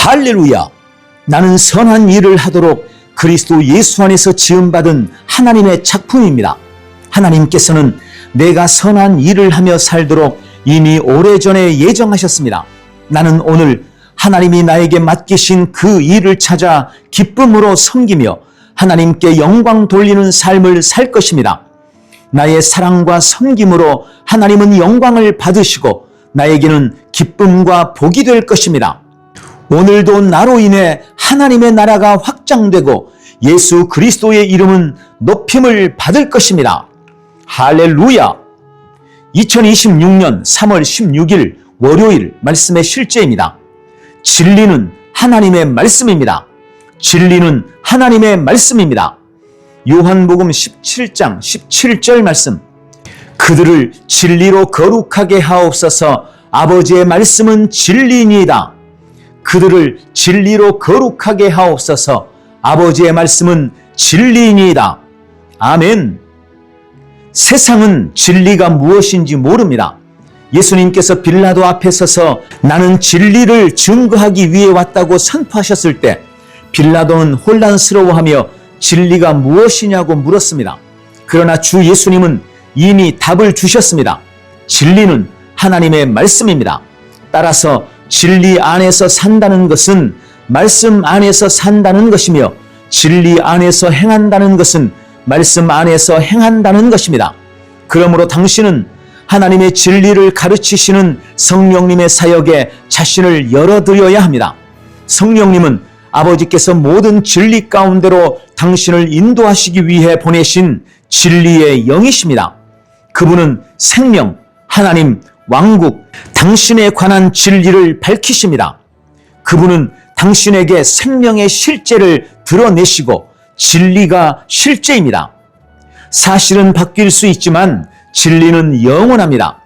할렐루야! 나는 선한 일을 하도록 그리스도 예수 안에서 지음받은 하나님의 작품입니다. 하나님께서는 내가 선한 일을 하며 살도록 이미 오래전에 예정하셨습니다. 나는 오늘 하나님이 나에게 맡기신 그 일을 찾아 기쁨으로 섬기며 하나님께 영광 돌리는 삶을 살 것입니다. 나의 사랑과 섬김으로 하나님은 영광을 받으시고 나에게는 기쁨과 복이 될 것입니다. 오늘도 나로 인해 하나님의 나라가 확장되고 예수 그리스도의 이름은 높임을 받을 것입니다. 할렐루야! 2026년 3월 16일 월요일 말씀의 실제입니다. 진리는 하나님의 말씀입니다. 진리는 하나님의 말씀입니다. 요한복음 17장 17절 말씀. 그들을 진리로 거룩하게 하옵소서. 아버지의 말씀은 진리니이다. 그들을 진리로 거룩하게 하옵소서. 아버지의 말씀은 진리니이다. 아멘. 세상은 진리가 무엇인지 모릅니다. 예수님께서 빌라도 앞에 서서 나는 진리를 증거하기 위해 왔다고 선포하셨을 때 빌라도는 혼란스러워하며 진리가 무엇이냐고 물었습니다. 그러나 주 예수님은 이미 답을 주셨습니다. 진리는 하나님의 말씀입니다. 따라서 진리 안에서 산다는 것은 말씀 안에서 산다는 것이며 진리 안에서 행한다는 것은 말씀 안에서 행한다는 것입니다. 그러므로 당신은 하나님의 진리를 가르치시는 성령님의 사역에 자신을 열어드려야 합니다. 성령님은 아버지께서 모든 진리 가운데로 당신을 인도하시기 위해 보내신 진리의 영이십니다. 그분은 생명, 하나님, 왕국, 당신에 관한 진리를 밝히십니다. 그분은 당신에게 생명의 실제를 드러내시고 진리가 실제입니다. 사실은 바뀔 수 있지만 진리는 영원합니다.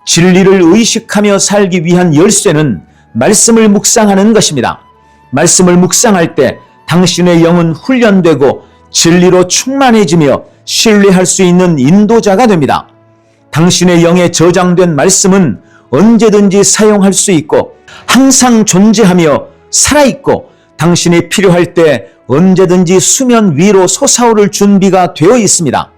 진리를 의식하며 살기 위한 열쇠는 말씀을 묵상하는 것입니다. 말씀을 묵상할 때 당신의 영은 훈련되고 진리로 충만해지며 신뢰할 수 있는 인도자가 됩니다. 당신의 영에 저장된 말씀은 언제든지 사용할 수 있고 항상 존재하며 살아있고 당신이 필요할 때 언제든지 수면 위로 솟아오를 준비가 되어 있습니다.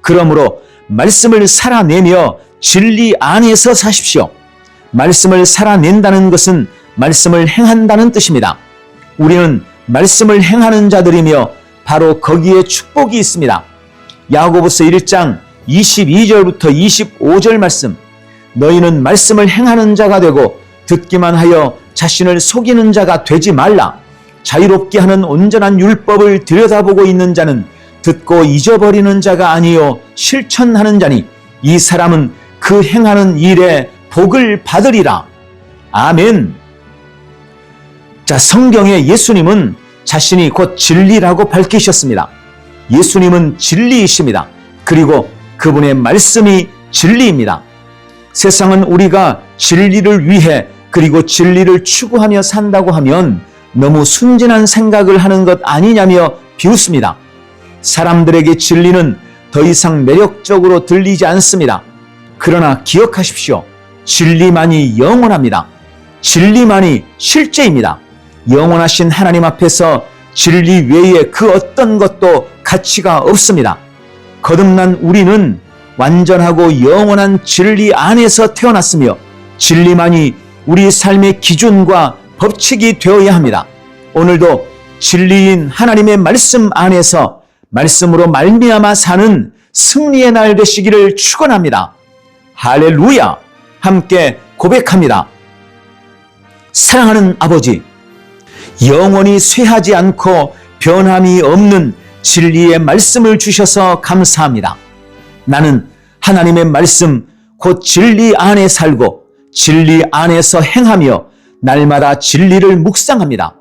그러므로 말씀을 살아내며 진리 안에서 사십시오. 말씀을 살아낸다는 것은 말씀을 행한다는 뜻입니다. 우리는 말씀을 행하는 자들이며 바로 거기에 축복이 있습니다. 야고보서 1장 22절부터 25절 말씀. 너희는 말씀을 행하는 자가 되고 듣기만 하여 자신을 속이는 자가 되지 말라. 자유롭게 하는 온전한 율법을 들여다보고 있는 자는 듣고 잊어버리는 자가 아니요 실천하는 자니 이 사람은 그 행하는 일에 복을 받으리라. 아멘. 자, 성경에 예수님은 자신이 곧 진리라고 밝히셨습니다. 예수님은 진리이십니다. 그리고 그분의 말씀이 진리입니다. 세상은 우리가 진리를 위해 그리고 진리를 추구하며 산다고 하면 너무 순진한 생각을 하는 것 아니냐며 비웃습니다. 사람들에게 진리는 더 이상 매력적으로 들리지 않습니다. 그러나 기억하십시오. 진리만이 영원합니다. 진리만이 실제입니다. 영원하신 하나님 앞에서 진리 외에 그 어떤 것도 가치가 없습니다. 거듭난 우리는 완전하고 영원한 진리 안에서 태어났으며 진리만이 우리 삶의 기준과 법칙이 되어야 합니다. 오늘도 진리인 하나님의 말씀 안에서 말씀으로 말미암아 사는 승리의 날 되시기를 축원합니다. 할렐루야! 함께 고백합니다. 사랑하는 아버지, 영원히 쇠하지 않고 변함이 없는 진리의 말씀을 주셔서 감사합니다. 나는 하나님의 말씀 곧 진리 안에 살고 진리 안에서 행하며 날마다 진리를 묵상합니다.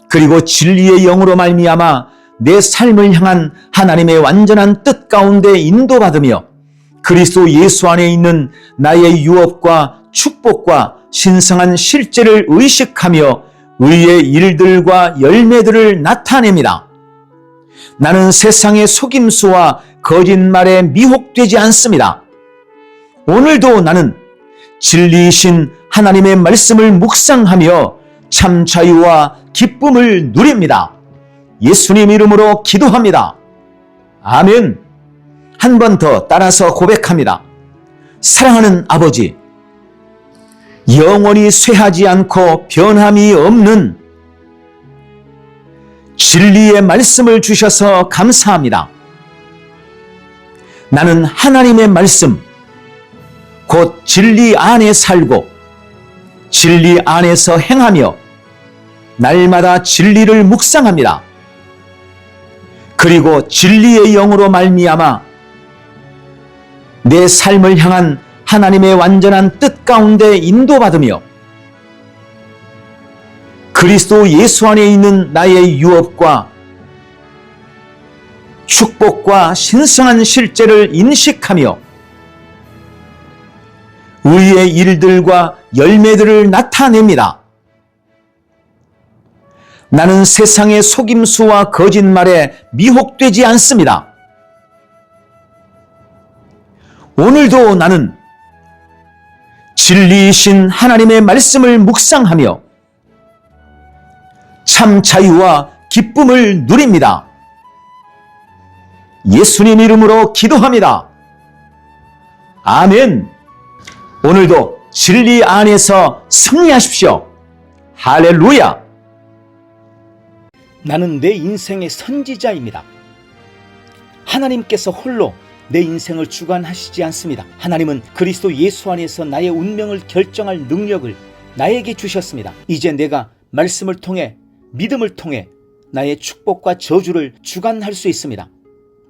그리고 진리의 영으로 말미암아 내 삶을 향한 하나님의 완전한 뜻 가운데 인도받으며 그리스도 예수 안에 있는 나의 유업과 축복과 신성한 실제를 의식하며 의의 일들과 열매들을 나타냅니다. 나는 세상의 속임수와 거짓말에 미혹되지 않습니다. 오늘도 나는 진리이신 하나님의 말씀을 묵상하며 참 자유와 기쁨을 누립니다. 예수님 이름으로 기도합니다. 아멘. 한 번 더 따라서 고백합니다. 사랑하는 아버지, 영원히 쇠하지 않고 변함이 없는 진리의 말씀을 주셔서 감사합니다. 나는 하나님의 말씀, 곧 진리 안에 살고 진리 안에서 행하며 날마다 진리를 묵상합니다. 그리고 진리의 영으로 말미암아 내 삶을 향한 하나님의 완전한 뜻 가운데 인도받으며 그리스도 예수 안에 있는 나의 유업과 축복과 신성한 실제를 인식하며 의의 일들과 열매들을 나타냅니다. 나는 세상의 속임수와 거짓말에 미혹되지 않습니다. 오늘도 나는 진리이신 하나님의 말씀을 묵상하며 참 자유와 기쁨을 누립니다. 예수님 이름으로 기도합니다. 아멘. 오늘도 진리 안에서 승리하십시오. 할렐루야. 나는 내 인생의 선지자입니다. 하나님께서 홀로 내 인생을 주관하시지 않습니다. 하나님은 그리스도 예수 안에서 나의 운명을 결정할 능력을 나에게 주셨습니다. 이제 내가 말씀을 통해 믿음을 통해 나의 축복과 저주를 주관할 수 있습니다.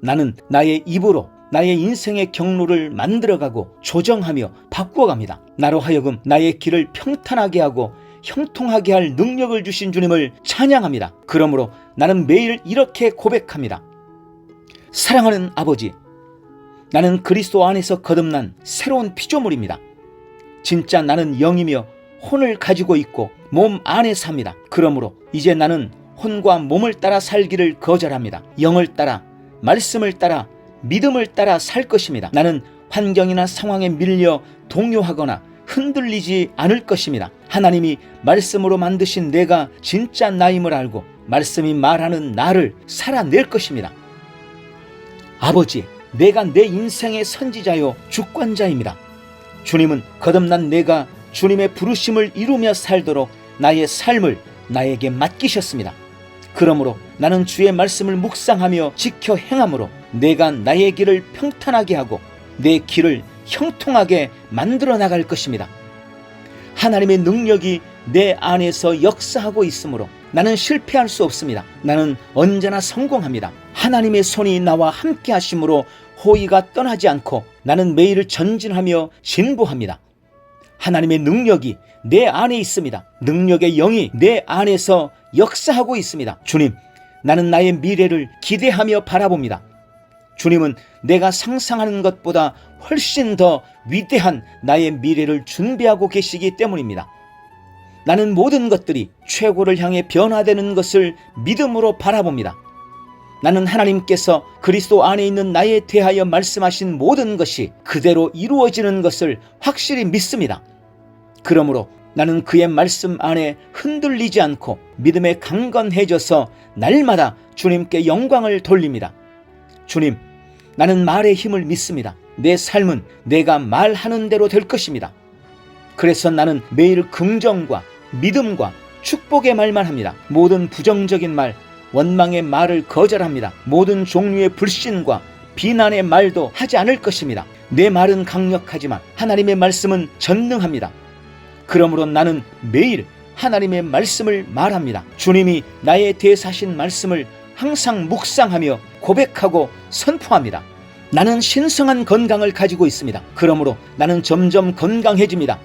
나는 나의 입으로 나의 인생의 경로를 만들어가고 조정하며 바꾸어갑니다. 나로 하여금 나의 길을 평탄하게 하고 형통하게 할 능력을 주신 주님을 찬양합니다. 그러므로 나는 매일 이렇게 고백합니다. 사랑하는 아버지, 나는 그리스도 안에서 거듭난 새로운 피조물입니다. 진짜 나는 영이며 혼을 가지고 있고 몸 안에 삽니다. 그러므로 이제 나는 혼과 몸을 따라 살기를 거절합니다. 영을 따라, 말씀을 따라, 믿음을 따라 살 것입니다. 나는 환경이나 상황에 밀려 동요하거나 흔들리지 않을 것입니다. 하나님이 말씀으로 만드신 내가 진짜 나임을 알고 말씀이 말하는 나를 살아낼 것입니다. 아버지, 내가 내 인생의 선지자요 주권자입니다. 주님은 거듭난 내가 주님의 부르심을 이루며 살도록 나의 삶을 나에게 맡기셨습니다. 그러므로 나는 주의 말씀을 묵상하며 지켜 행함으로 내가 나의 길을 평탄하게 하고 내 길을 형통하게 만들어 나갈 것입니다. 하나님의 능력이 내 안에서 역사하고 있으므로 나는 실패할 수 없습니다. 나는 언제나 성공합니다. 하나님의 손이 나와 함께 하심으로 호의가 떠나지 않고 나는 매일 전진하며 진보합니다. 하나님의 능력이 내 안에 있습니다. 능력의 영이 내 안에서 역사하고 있습니다. 주님, 나는 나의 미래를 기대하며 바라봅니다. 주님은 내가 상상하는 것보다 훨씬 더 위대한 나의 미래를 준비하고 계시기 때문입니다. 나는 모든 것들이 최고를 향해 변화되는 것을 믿음으로 바라봅니다. 나는 하나님께서 그리스도 안에 있는 나에 대하여 말씀하신 모든 것이 그대로 이루어지는 것을 확실히 믿습니다. 그러므로 나는 그의 말씀 안에 흔들리지 않고 믿음에 강건해져서 날마다 주님께 영광을 돌립니다. 주님, 나는 말의 힘을 믿습니다. 내 삶은 내가 말하는 대로 될 것입니다. 그래서 나는 매일 긍정과 믿음과 축복의 말만 합니다. 모든 부정적인 말, 원망의 말을 거절합니다. 모든 종류의 불신과 비난의 말도 하지 않을 것입니다. 내 말은 강력하지만 하나님의 말씀은 전능합니다. 그러므로 나는 매일 하나님의 말씀을 말합니다. 주님이 나에 대하신 말씀을 항상 묵상하며 고백하고 선포합니다. 나는 신성한 건강을 가지고 있습니다. 그러므로 나는 점점 건강해집니다.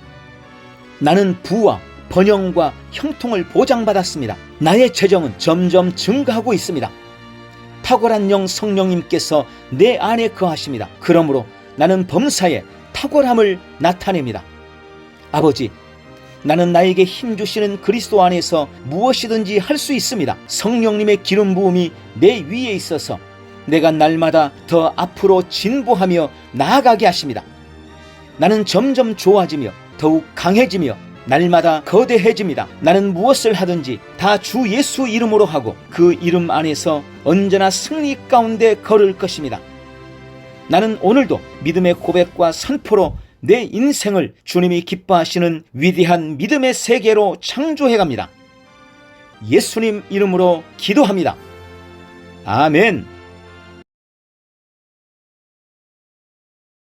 나는 부와 번영과 형통을 보장받았습니다. 나의 재정은 점점 증가하고 있습니다. 탁월한 영 성령님께서 내 안에 거하십니다. 그러므로 나는 범사에 탁월함을 나타냅니다. 아버지, 나는 나에게 힘 주시는 그리스도 안에서 무엇이든지 할 수 있습니다. 성령님의 기름 부음이 내 위에 있어서 내가 날마다 더 앞으로 진보하며 나아가게 하십니다. 나는 점점 좋아지며 더욱 강해지며 날마다 거대해집니다. 나는 무엇을 하든지 다 주 예수 이름으로 하고 그 이름 안에서 언제나 승리 가운데 걸을 것입니다. 나는 오늘도 믿음의 고백과 선포로 내 인생을 주님이 기뻐하시는 위대한 믿음의 세계로 창조해갑니다. 예수님 이름으로 기도합니다. 아멘.